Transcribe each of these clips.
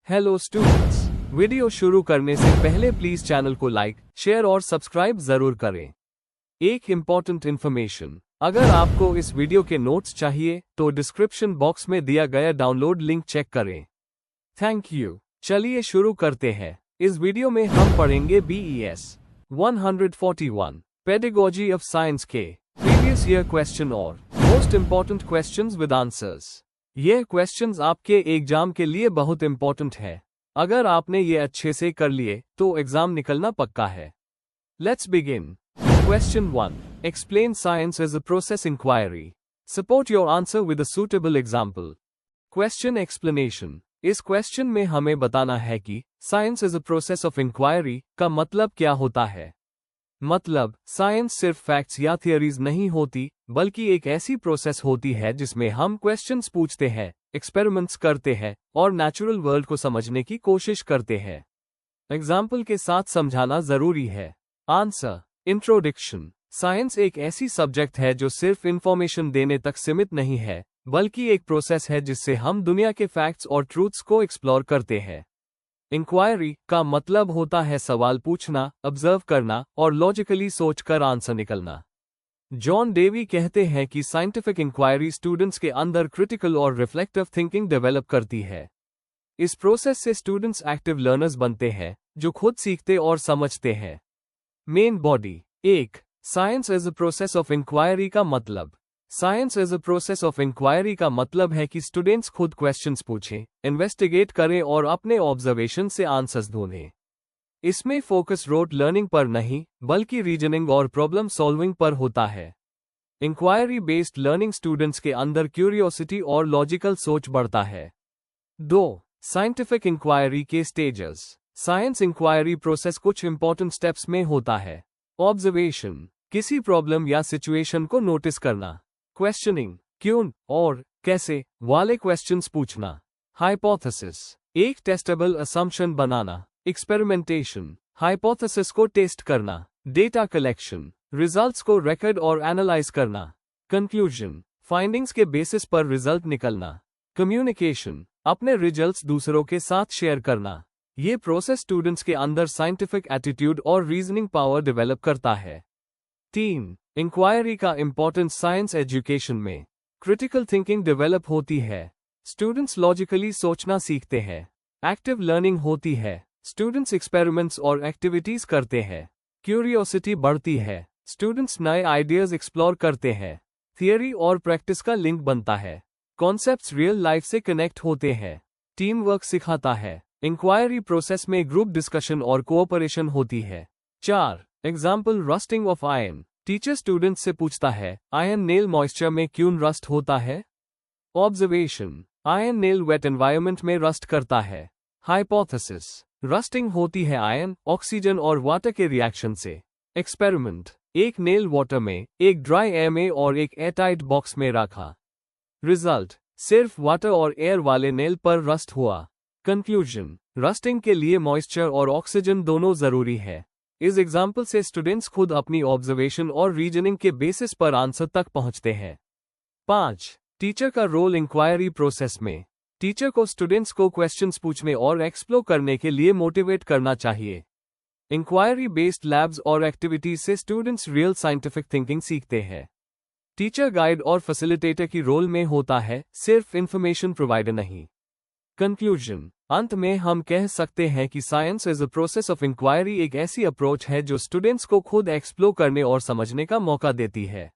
Hello students, video शुरू करने से पहले प्लीज चैनल को लाइक, शेयर और सब्सक्राइब जरूर करें। एक इम्पॉर्टेंट इन्फॉर्मेशन, अगर आपको इस वीडियो के नोट्स चाहिए तो डिस्क्रिप्शन बॉक्स में दिया गया डाउनलोड लिंक चेक करें। Thank you. चलिए शुरू करते हैं। इस वीडियो में हम पढ़ेंगे BES 141 पेडागॉजी ऑफ साइंस के प्रीवियस ईयर क्वेश्चन और most important questions with answers. ये क्वेश्चंस आपके एग्जाम के लिए बहुत इंपॉर्टेंट है। अगर आपने ये अच्छे से कर लिए तो एग्जाम निकलना पक्का है। Let's begin. Question 1. Explain science as a process inquiry. Support your answer with a suitable example. Question explanation. इस क्वेश्चन में हमें बताना है कि science is a process of inquiry का मतलब क्या होता है। मतलब, साइंस सिर्फ फैक्ट्स या थियरीज नहीं होती, बल्कि एक ऐसी प्रोसेस होती है जिसमें हम क्वेश्चंस पूछते हैं, एक्सपेरिमेंट्स करते हैं और नेचुरल वर्ल्ड को समझने की कोशिश करते हैं। एग्जाम्पल के साथ समझाना जरूरी है। आंसर। इंट्रोडक्शन। साइंस एक ऐसी सब्जेक्ट है जो सिर्फ इंफॉर्मेशन देने तक सीमित नहीं है, बल्कि एक प्रोसेस है जिससे हम दुनिया के फैक्ट्स और ट्रूथ्स को एक्सप्लोर करते हैं। इंक्वायरी का मतलब होता है सवाल पूछना, ऑब्जर्व करना और लॉजिकली सोचकर आंसर निकलना। जॉन डेवी कहते हैं कि साइंटिफिक इंक्वायरी स्टूडेंट्स के अंदर क्रिटिकल और रिफ्लेक्टिव थिंकिंग डेवलप करती है। इस प्रोसेस से स्टूडेंट्स एक्टिव लर्नर्स बनते हैं, जो खुद सीखते और समझते हैं। Main body. 1. Science as a process of inquiry का मतलब। Science as a process of inquiry का मतलब है कि स्टूडेंट्स खुद क्वेश्चंस पूछें, इन्वेस्टिगेट करें और अपने ऑब्जर्वेशन से आंसर्स ढूंढें। इसमें फोकस रोट लर्निंग पर नहीं, बल्कि रीजनिंग और प्रॉब्लम सॉल्विंग पर होता है। इंक्वायरी बेस्ड लर्निंग स्टूडेंट्स के अंदर क्यूरियोसिटी और लॉजिकल सोच बढ़ता है। 2. साइंटिफिक इंक्वायरी के स्टेजेस। साइंस इंक्वायरी प्रोसेस कुछ इंपॉर्टेंट स्टेप्स में होता है। ऑब्जर्वेशन, किसी प्रॉब्लम या सिचुएशन को नोटिस करना। क्वेश्चनिंग, क्यों और कैसे वाले क्वेश्चंस पूछना। हाइपोथेसिस, एक टेस्टेबल असम्पशन बनाना। एक्सपेरिमेंटेशन, हाइपोथेसिस को टेस्ट करना। डेटा कलेक्शन, रिजल्ट्स को रिकॉर्ड और एनालाइज करना। कंक्लूजन, फाइंडिंग्स के बेसिस पर रिजल्ट निकलना। कम्युनिकेशन, अपने रिजल्ट्स दूसरों के साथ शेयर करना। ये प्रोसेस स्टूडेंट्स के अंदर साइंटिफिक एटीट्यूड और रीजनिंग पावर डेवलप करता है। 3. इंक्वायरी का इंपॉर्टेंस साइंस एजुकेशन में। क्रिटिकल थिंकिंग डेवलप होती है। स्टूडेंट्स लॉजिकली सोचना सीखते हैं। एक्टिव लर्निंग होती है। स्टूडेंट्स एक्सपेरिमेंट्स और एक्टिविटीज करते हैं। क्यूरियोसिटी बढ़ती है। स्टूडेंट्स नए आइडियाज एक्सप्लोर करते हैं। थियरी और प्रैक्टिस का लिंक बनता है। कॉन्सेप्ट्स रियल लाइफ से कनेक्ट होते हैं। टीम वर्क सिखाता है। इंक्वायरी प्रोसेस में ग्रुप डिस्कशन और कोऑपरेशन होती है। 4. Example, rusting of iron. Teacher student से पूछता है, आयरन नेल मॉइस्चर में क्यों रस्ट होता है। Observation, iron nail wet environment में रस्ट करता है। हाइपोथेसिस, रस्टिंग होती है आयरन, ऑक्सीजन और वाटर के रिएक्शन से। एक्सपेरिमेंट, एक नेल वाटर में, एक ड्राई एयर में और एक एयरटाइट बॉक्स में रखा। रिजल्ट, सिर्फ वाटर और एयर वाले नेल पर रस्ट हुआ। कंक्लूजन, रस्टिंग के लिए मॉइस्चर और ऑक्सीजन दोनों जरूरी है। इस एग्जाम्पल से स्टूडेंट्स खुद अपनी ऑब्जर्वेशन और रीजनिंग के बेसिस पर आंसर तक पहुंचते हैं। 5. टीचर का रोल इंक्वायरी प्रोसेस में। टीचर को स्टूडेंट्स को क्वेश्चंस पूछने और एक्सप्लोर करने के लिए मोटिवेट करना चाहिए। इंक्वायरी बेस्ड लैब्स और एक्टिविटीज से स्टूडेंट्स रियल साइंटिफिक थिंकिंग सीखते हैं। टीचर गाइड और फैसिलिटेटर की रोल में होता है, सिर्फ इंफॉर्मेशन प्रोवाइडर नहीं। कंक्लूजन, अंत में हम कह सकते हैं कि science as a process of inquiry एक ऐसी अप्रोच है जो स्टूडेंट्स को खुद एक्सप्लोर करने और समझने का मौका देती है।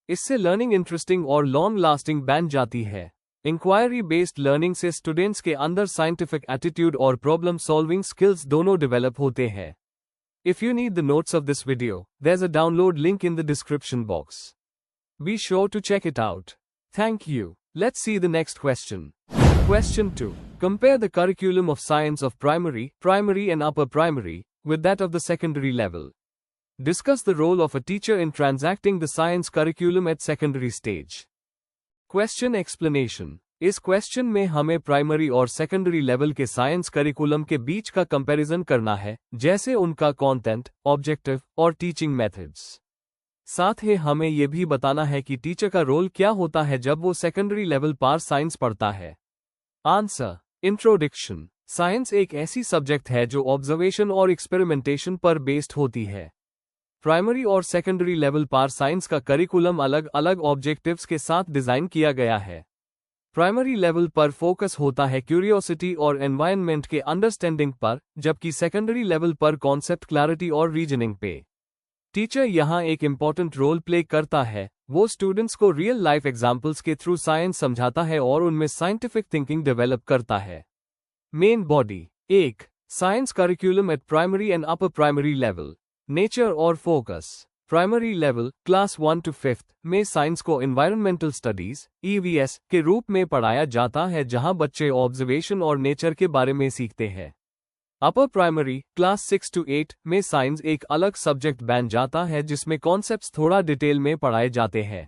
इससे लर्निंग इंटरेस्टिंग और लॉन्ग लास्टिंग बन जाती है। इंक्वायरी बेस्ड लर्निंग से स्टूडेंट्स के अंदर साइंटिफिक एटीट्यूड और प्रॉब्लम सॉल्विंग स्किल्स दोनों डेवलप होते हैं। If you need the notes of this video, there is a download link in the description box. Be sure to check it out. Thank you. Let's see the next question. Question 2. Compare the curriculum of science of primary and upper primary with that of the secondary level. Discuss the role of a teacher in transacting the science curriculum at secondary stage. Question explanation. इस question में हमें primary और secondary level के science curriculum के बीच का comparison करना है, जैसे उनका कंटेंट, ऑब्जेक्टिव और टीचिंग मेथड्स। साथ ही हमें यह भी बताना है कि टीचर का रोल क्या होता है जब वो सेकेंडरी लेवल पर साइंस पढ़ता है। आंसर। इंट्रोडक्शन, साइंस एक ऐसी सब्जेक्ट है जो ऑब्जर्वेशन और एक्सपेरिमेंटेशन पर बेस्ड होती है। प्राइमरी और सेकेंडरी लेवल पर साइंस का करिकुलम अलग अलग ऑब्जेक्टिव्स के साथ डिजाइन किया गया है। प्राइमरी लेवल पर फोकस होता है क्यूरियोसिटी और एनवायरनमेंट के अंडरस्टैंडिंग पर, जबकि सेकेंडरी लेवल पर कॉन्सेप्ट क्लैरिटी और रीजनिंग पे। टीचर यहाँ एक इम्पॉर्टेंट रोल प्ले करता है। वो स्टूडेंट्स को रियल लाइफ एग्जाम्पल्स के थ्रू साइंस समझाता है और उनमें साइंटिफिक थिंकिंग डेवलप करता है। Main body. 1. Science curriculum at primary and upper primary level. Nature और focus. Primary level class 1 to 5 में साइंस को एनवायरमेंटल स्टडीज (EVS) के रूप में पढ़ाया जाता है, जहां बच्चे ऑब्जर्वेशन और नेचर के बारे में सीखते हैं। अपर प्राइमरी क्लास 6 to 8 में साइंस एक अलग सब्जेक्ट बन जाता है, जिसमें कॉन्सेप्ट्स थोड़ा डिटेल में पढ़ाए जाते हैं।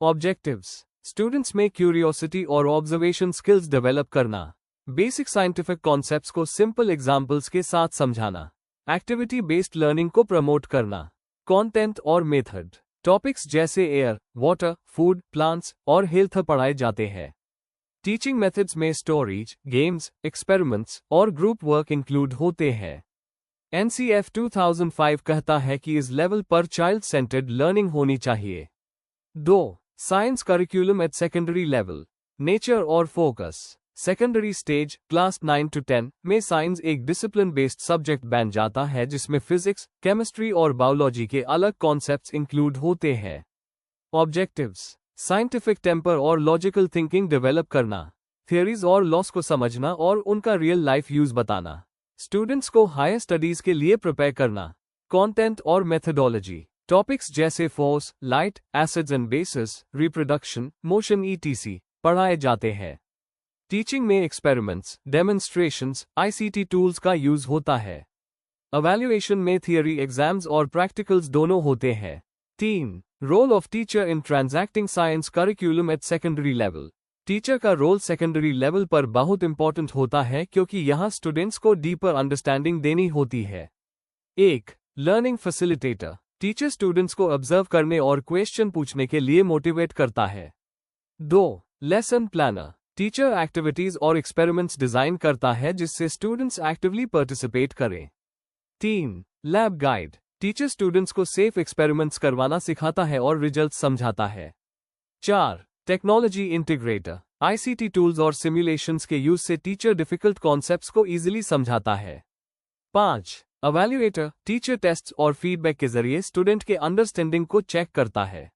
ऑब्जेक्टिव्स। स्टूडेंट्स में क्यूरियोसिटी और ऑब्जर्वेशन स्किल्स डेवलप करना। बेसिक साइंटिफिक कॉन्सेप्ट्स को सिंपल एग्जाम्पल्स के साथ समझाना। एक्टिविटी बेस्ड लर्निंग को प्रमोट करना। कंटेंट और मेथड। टॉपिक्स जैसे एयर, वाटर, फूड, प्लांट्स और हेल्थ पढ़ाए जाते हैं। टीचिंग मेथड्स में स्टोरीज, गेम्स, एक्सपेरिमेंट्स और ग्रुप वर्क इंक्लूड होते हैं। NCF 2005 कहता है कि इस लेवल पर चाइल्ड सेंटर्ड लर्निंग होनी चाहिए। 2. Science curriculum at secondary level. Nature और focus. Secondary stage class 9 to 10 में साइंस एक डिसिप्लिन बेस्ड सब्जेक्ट बन जाता है, जिसमें फिजिक्स, केमिस्ट्री और बायोलॉजी के अलग कॉन्सेप्ट्स इंक्लूड होते हैं। ऑब्जेक्टिव्स। साइंटिफिक टेम्पर और लॉजिकल थिंकिंग डेवलप करना। थियरीज और लॉस को समझना और उनका रियल लाइफ यूज बताना। स्टूडेंट्स को हायर स्टडीज के लिए प्रिपेयर करना। कंटेंट और मेथडोलॉजी। टॉपिक्स जैसे force, light, acids and bases, reproduction, motion etc. पढ़ाए जाते हैं। टीचिंग में एक्सपेरिमेंट्स, डेमोन्स्ट्रेशंस, ICT टूल्स का यूज होता है। इवैल्यूएशन में थियरी एग्जाम्स और प्रैक्टिकल्स दोनों होते हैं। 3. Role of teacher in transacting science curriculum at secondary level. Teacher का रोल सेकेंडरी लेवल पर बहुत इंपॉर्टेंट होता है, क्योंकि यहाँ स्टूडेंट्स को डीपर अंडरस्टैंडिंग देनी होती है। 1. Learning facilitator. टीचर स्टूडेंट्स को ऑब्जर्व करने और क्वेश्चन पूछने के लिए मोटिवेट करता है। 2. Lesson planner. टीचर एक्टिविटीज और एक्सपेरिमेंट्स डिजाइन करता है, जिससे स्टूडेंट्स एक्टिवली पार्टिसिपेट करें। 3. Lab guide. टीचर स्टूडेंट्स को सेफ एक्सपेरिमेंट्स करवाना सिखाता है और रिजल्ट्स समझाता है। 4. Technology integrator. ICT टूल्स और सिमुलेशंस के यूज से टीचर डिफिकल्ट कॉन्सेप्ट्स को इजीली समझाता है। 5. इवैल्यूएटर। टीचर टेस्ट्स और फीडबैक के जरिए स्टूडेंट के अंडरस्टैंडिंग को चेक करता है।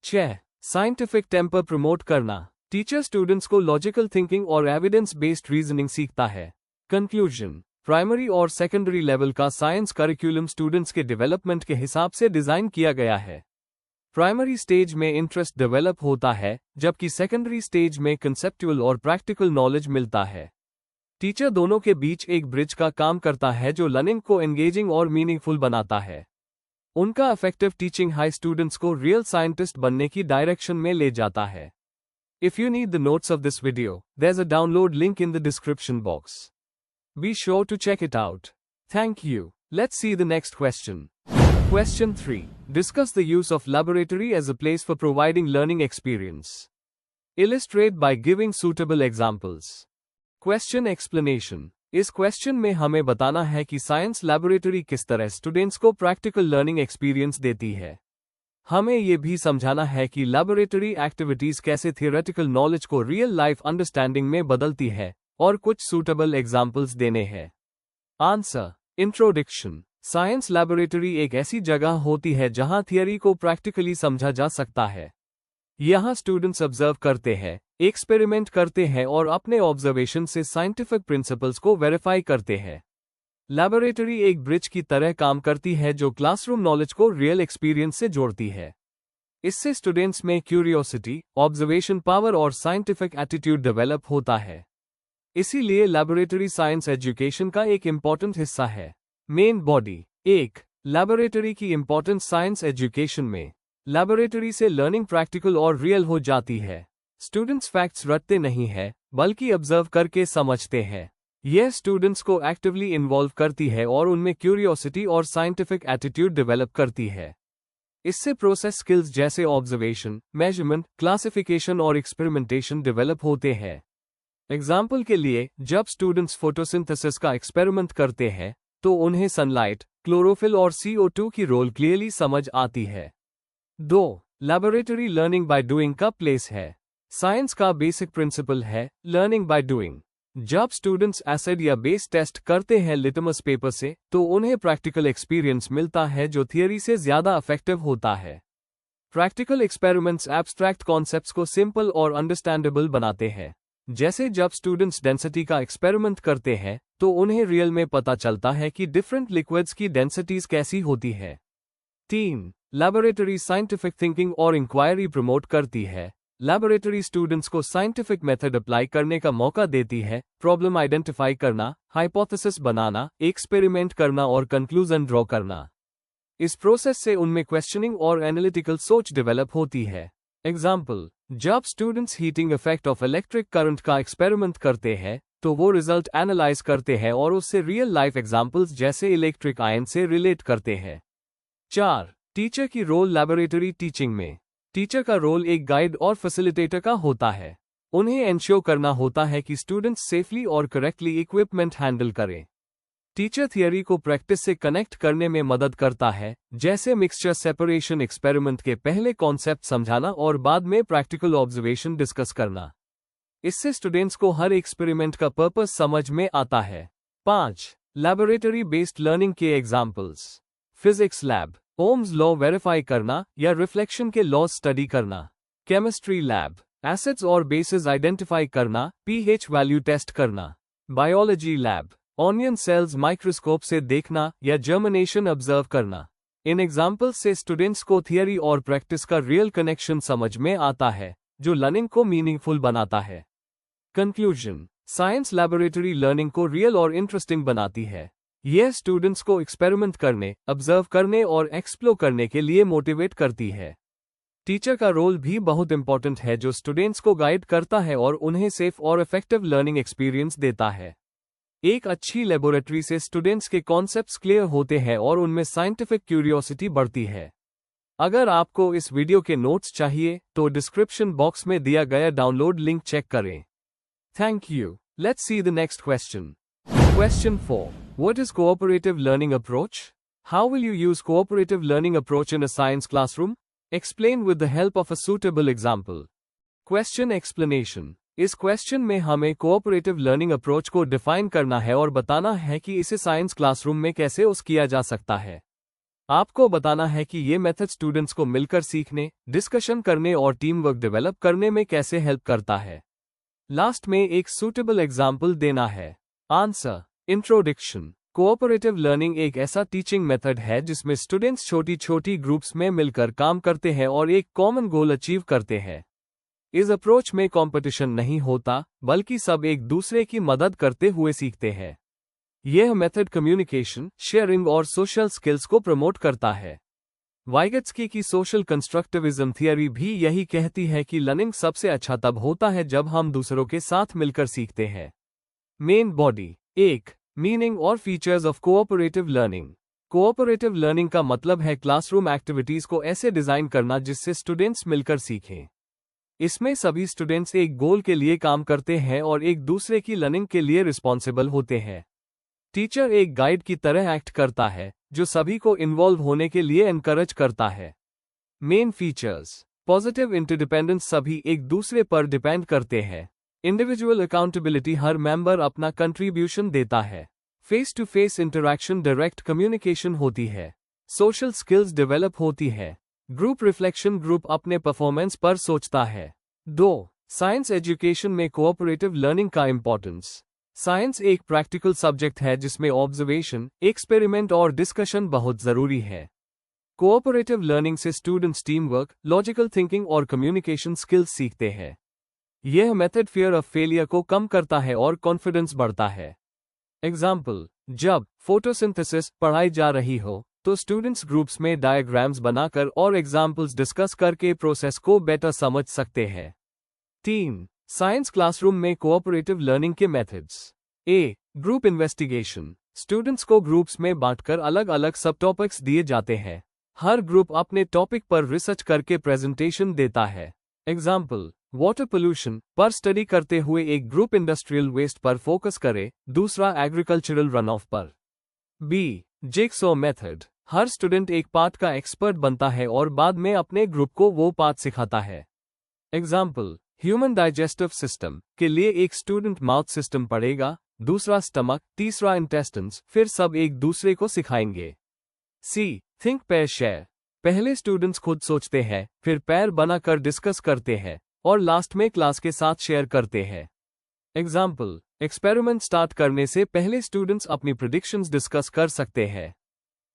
6. साइंटिफिक टेम्पर प्रमोट करना। टीचर स्टूडेंट्स को लॉजिकल थिंकिंग और एविडेंस बेस्ड रीजनिंग सीखता है। कंक्लूजन। प्राइमरी और सेकेंडरी लेवल का साइंस करिकुलम स्टूडेंट्स के डेवलपमेंट के हिसाब से डिजाइन किया गया है। प्राइमरी स्टेज में इंटरेस्ट डेवलप होता है, जबकि सेकेंडरी स्टेज में कंसेप्चुअल और प्रैक्टिकल नॉलेज मिलता है। टीचर दोनों के बीच एक ब्रिज का काम करता है, जो लर्निंग को एंगेजिंग और मीनिंगफुल बनाता है। उनका इफेक्टिव टीचिंग हाई स्टूडेंट्स को रियल साइंटिस्ट बनने की डायरेक्शन में ले जाता है। If you need the notes of this video, there's a download link in the description box. Be sure to check it out. Thank you. Let's see the next question. Question 3. Discuss the use of laboratory as a place for providing learning experience. Illustrate by giving suitable examples. Question explanation. इस question में हमें बताना है कि science laboratory किस तरह students को practical learning experience देती है। हमें यह भी समझाना है कि लैबोरेटरी एक्टिविटीज कैसे थियोरेटिकल नॉलेज को रियल लाइफ अंडरस्टैंडिंग में बदलती है, और कुछ सूटेबल एग्जाम्पल्स देने हैं। आंसर। इंट्रोडक्शन। साइंस लैबोरेटरी एक ऐसी जगह होती है जहां थियरी को प्रैक्टिकली समझा जा सकता है। यहाँ स्टूडेंट्स ऑब्जर्व करते हैं, एक्सपेरिमेंट करते हैं और अपने ऑब्जर्वेशन से साइंटिफिक प्रिंसिपल्स को वेरीफाई करते हैं। लैबोरेटरी एक ब्रिज की तरह काम करती है, जो क्लासरूम नॉलेज को रियल एक्सपीरियंस से जोड़ती है। इससे स्टूडेंट्स में क्यूरियोसिटी, ऑब्जर्वेशन पावर और साइंटिफिक एटीट्यूड डेवलप होता है। इसीलिए लैबोरेटरी साइंस एजुकेशन का एक इम्पॉर्टेंट हिस्सा है। Main body. 1. लैबोरेटरी की इम्पॉर्टेंस साइंस एजुकेशन में। लैबोरेटरी से लर्निंग प्रैक्टिकल और रियल हो जाती है। स्टूडेंट्स फैक्ट्स रटते नहीं हैं, बल्कि ऑब्जर्व करके समझते हैं। यह स्टूडेंट्स को एक्टिवली इन्वॉल्व करती है और उनमें क्यूरियोसिटी और साइंटिफिक एटीट्यूड डेवलप करती है। इससे प्रोसेस स्किल्स जैसे ऑब्जर्वेशन, मेजरमेंट, क्लासिफिकेशन और एक्सपेरिमेंटेशन डेवलप होते हैं। एग्जाम्पल के लिए, जब स्टूडेंट्स फोटोसिंथेसिस का एक्सपेरिमेंट करते हैं तो उन्हें सनलाइट, क्लोरोफिल और CO2 की रोल क्लियरली समझ आती है। 2. लैबोरेटरी लर्निंग बाय डूइंग का प्लेस है। साइंस का बेसिक प्रिंसिपल है लर्निंग बाय डूइंग। जब स्टूडेंट्स एसिड या बेस टेस्ट करते हैं लिटमस पेपर से तो उन्हें प्रैक्टिकल एक्सपीरियंस मिलता है जो थियरी से ज्यादा इफेक्टिव होता है। प्रैक्टिकल एक्सपेरिमेंट्स एब्स्ट्रैक्ट कॉन्सेप्ट्स को सिंपल और अंडरस्टैंडेबल बनाते हैं। जैसे जब स्टूडेंट्स डेंसिटी का एक्सपेरिमेंट करते हैं तो उन्हें रियल में पता चलता है कि डिफरेंट लिक्विड्स की डेंसिटीज कैसी होती है। 3. लैबोरेटरी साइंटिफिक थिंकिंग और इंक्वायरी प्रमोट करती है। लैबोरेटरी स्टूडेंट्स को साइंटिफिक मेथड अप्लाई करने का मौका देती है, प्रॉब्लम आइडेंटिफाई करना, हाइपोथेसिस बनाना, एक्सपेरिमेंट करना और कंक्लूजन ड्रॉ करना। इस प्रोसेस से उनमें क्वेश्चनिंग और एनालिटिकल सोच डेवलप होती है। एग्जाम्पल, जब students heating effect of electric current का एक्सपेरिमेंट करते हैं तो वो रिजल्ट एनालाइज करते हैं और उससे रियल लाइफ एग्जाम्पल्स जैसे इलेक्ट्रिक आयन से रिलेट करते हैं। 4. टीचर की रोल लैबोरेटरी टीचिंग में। टीचर का रोल एक गाइड और फैसिलिटेटर का होता है। उन्हें एंश्योर करना होता है कि स्टूडेंट्स सेफली और करेक्टली इक्विपमेंट हैंडल करें। टीचर थियरी को प्रैक्टिस से कनेक्ट करने में मदद करता है, जैसे मिक्सचर सेपरेशन एक्सपेरिमेंट के पहले कॉन्सेप्ट समझाना और बाद में प्रैक्टिकल ऑब्जर्वेशन डिस्कस करना। इससे स्टूडेंट्स को हर एक्सपेरिमेंट का पर्पस समझ में आता है। 5. लैबोरेटरी बेस्ड लर्निंग के examples. Physics lab, Ohm's law verify करना या रिफ्लेक्शन के लॉज स्टडी करना। केमिस्ट्री लैब, एसिड्स और बेसिस आइडेंटिफाई करना, pH वैल्यू टेस्ट करना। Biology lab, onion cells microscope से देखना या जर्मिनेशन ऑब्जर्व करना। इन एग्जाम्पल्स से स्टूडेंट्स को थियरी और प्रैक्टिस का रियल कनेक्शन समझ में आता है, जो लर्निंग को मीनिंगफुल बनाता है। कंक्लूजन, साइंस लैबोरेटरी लर्निंग को रियल और इंटरेस्टिंग बनाती है। यह स्टूडेंट्स को एक्सपेरिमेंट करने, ऑब्जर्व करने और एक्सप्लोर करने के लिए मोटिवेट करती है। टीचर का रोल भी बहुत इंपॉर्टेंट है, जो स्टूडेंट्स को गाइड करता है और उन्हें सेफ और इफेक्टिव लर्निंग एक्सपीरियंस देता है। एक अच्छी लेबोरेटरी से स्टूडेंट्स के कॉन्सेप्ट्स क्लियर होते हैं और उनमें साइंटिफिक क्यूरियोसिटी बढ़ती है। अगर आपको इस वीडियो के नोट्स चाहिए तो डिस्क्रिप्शन बॉक्स में दिया गया डाउनलोड लिंक चेक करें। Thank you. Let's see the next question. Question 4. What is cooperative learning approach? How will you use cooperative learning approach in a science classroom? Explain with the help of a suitable example. Question explanation. इस question में हमें cooperative learning approach को define करना है और बताना है कि इसे साइंस क्लासरूम में कैसे यूज किया जा सकता है। आपको बताना है कि ये मेथड स्टूडेंट्स को मिलकर सीखने, डिस्कशन करने और टीम वर्क डेवलप करने में कैसे हेल्प करता है। लास्ट में एक सूटेबल एग्जाम्पल देना है। Answer, introduction. कोऑपरेटिव लर्निंग एक ऐसा टीचिंग मेथड है जिसमें स्टूडेंट्स छोटी छोटी ग्रुप्स में मिलकर काम करते हैं और एक कॉमन गोल अचीव करते हैं। इस अप्रोच में कंपटीशन नहीं होता, बल्कि सब एक दूसरे की मदद करते हुए सीखते हैं। यह मेथड कम्युनिकेशन, शेयरिंग और सोशल स्किल्स को प्रमोट करता है। वाइगत्स्की की सोशल कंस्ट्रक्टिविज्म थियरी भी यही कहती है कि लर्निंग सबसे अच्छा तब होता है जब हम दूसरों के साथ मिलकर सीखते हैं। Main body. 1. मीनिंग और features of cooperative learning. Cooperative learning का मतलब है क्लासरूम एक्टिविटीज को ऐसे डिजाइन करना जिससे स्टूडेंट्स मिलकर सीखें। इसमें सभी स्टूडेंट्स एक गोल के लिए काम करते हैं और एक दूसरे की लर्निंग के लिए रिस्पॉन्सिबल होते हैं। टीचर एक गाइड की तरह एक्ट करता है, जो सभी को इन्वॉल्व होने के लिए एनकरेज करता है। Main features. पॉजिटिव इंटरडिपेंडेंस, सभी एक दूसरे पर डिपेंड करते हैं। इंडिविजुअल अकाउंटेबिलिटी, हर मेंबर अपना कंट्रीब्यूशन देता है। Face to face interaction, direct communication होती है। सोशल स्किल्स डेवलप होती है। ग्रुप रिफ्लेक्शन, ग्रुप अपने परफॉर्मेंस पर सोचता है। 2. साइंस एजुकेशन में कोऑपरेटिव लर्निंग का इंपॉर्टेंस। साइंस एक प्रैक्टिकल सब्जेक्ट है जिसमें ऑब्जर्वेशन, एक्सपेरिमेंट और डिस्कशन बहुत जरूरी है। कोऑपरेटिव लर्निंग से students team work, logical thinking और कम्युनिकेशन स्किल्स सीखते हैं। यह मेथड फियर ऑफ फेलियर को कम करता है और कॉन्फिडेंस बढ़ता है। एग्जाम्पल, जब फोटोसिंथेसिस पढ़ाई जा रही हो तो स्टूडेंट्स ग्रुप्स में डायग्राम्स बनाकर और एग्जाम्पल्स डिस्कस करके प्रोसेस को बेटर समझ सकते हैं। 3. साइंस क्लासरूम में कोऑपरेटिव लर्निंग के methods. A. Group investigation. Students को ग्रुप्स में बांटकर अलग अलग सब टॉपिक्स दिए जाते हैं। हर ग्रुप अपने टॉपिक पर रिसर्च करके प्रेजेंटेशन देता है। एग्जाम्पल, वाटर पोल्यूशन पर स्टडी करते हुए एक ग्रुप इंडस्ट्रियल वेस्ट पर फोकस करे, दूसरा एग्रीकल्चरल रन ऑफ पर। बी जिगसॉ मेथड, हर स्टूडेंट एक पार्ट का एक्सपर्ट बनता है और बाद में अपने ग्रुप को वो पार्ट सिखाता है। एग्जाम्पल, ह्यूमन डाइजेस्टिव सिस्टम के लिए एक स्टूडेंट माउथ सिस्टम पढ़ेगा, दूसरा स्टमक, तीसरा इंटेस्टिन्स, फिर सब एक दूसरे को सिखाएंगे। सी थिंक पेयर शेयर, पहले स्टूडेंट्स खुद सोचते हैं, फिर पेयर बनाकर डिस्कस करते हैं और लास्ट में क्लास के साथ शेयर करते हैं। एग्जाम्पल, एक्सपेरिमेंट स्टार्ट करने से पहले स्टूडेंट्स अपनी प्रेडिक्शंस डिस्कस कर सकते हैं।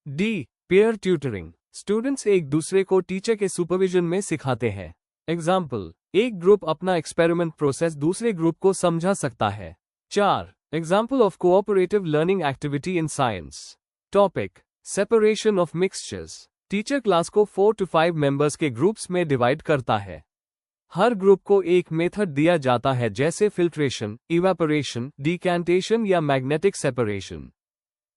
डी पेयर ट्यूटरिंग, स्टूडेंट्स एक दूसरे को टीचर के सुपरविजन में सिखाते हैं। एग्जाम्पल, एक ग्रुप अपना एक्सपेरिमेंट प्रोसेस दूसरे ग्रुप को समझा सकता है। 4 example of cooperative learning activity in science. Topic, separation of mixtures, teacher class को 4 to 5 मेंबर्स के ग्रुप्स में डिवाइड करता है। हर ग्रुप को एक मेथड दिया जाता है जैसे फिल्ट्रेशन, इवेपोरेशन, डिकैंटेशन या मैग्नेटिक सेपरेशन।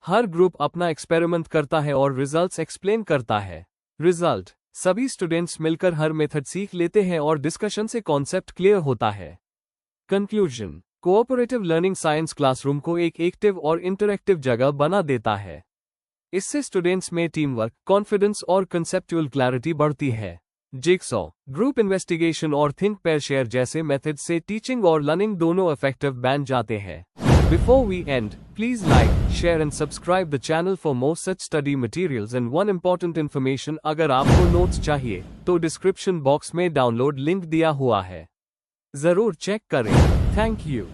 हर ग्रुप अपना एक्सपेरिमेंट करता है और रिजल्ट्स एक्सप्लेन करता है। रिजल्ट, सभी स्टूडेंट्स मिलकर हर मेथड सीख लेते हैं और डिस्कशन से कॉन्सेप्ट क्लियर होता है। Conclusion, cooperative learning science classroom को एक एक्टिव और इंटरैक्टिव जगह बना देता है। इससे स्टूडेंट्स में टीम वर्क, कॉन्फिडेंस और कंसेप्चुअल क्लैरिटी बढ़ती है। जिगसॉ, ग्रुप इन्वेस्टिगेशन और थिंक पेयर शेयर जैसे मेथड से टीचिंग और लर्निंग दोनों इफेक्टिव बन जाते हैं। Before we end, please like, share and subscribe the channel for more such study materials and one important information, अगर आपको नोट्स चाहिए तो डिस्क्रिप्शन बॉक्स में डाउनलोड लिंक दिया हुआ है, जरूर चेक करें। Thank you.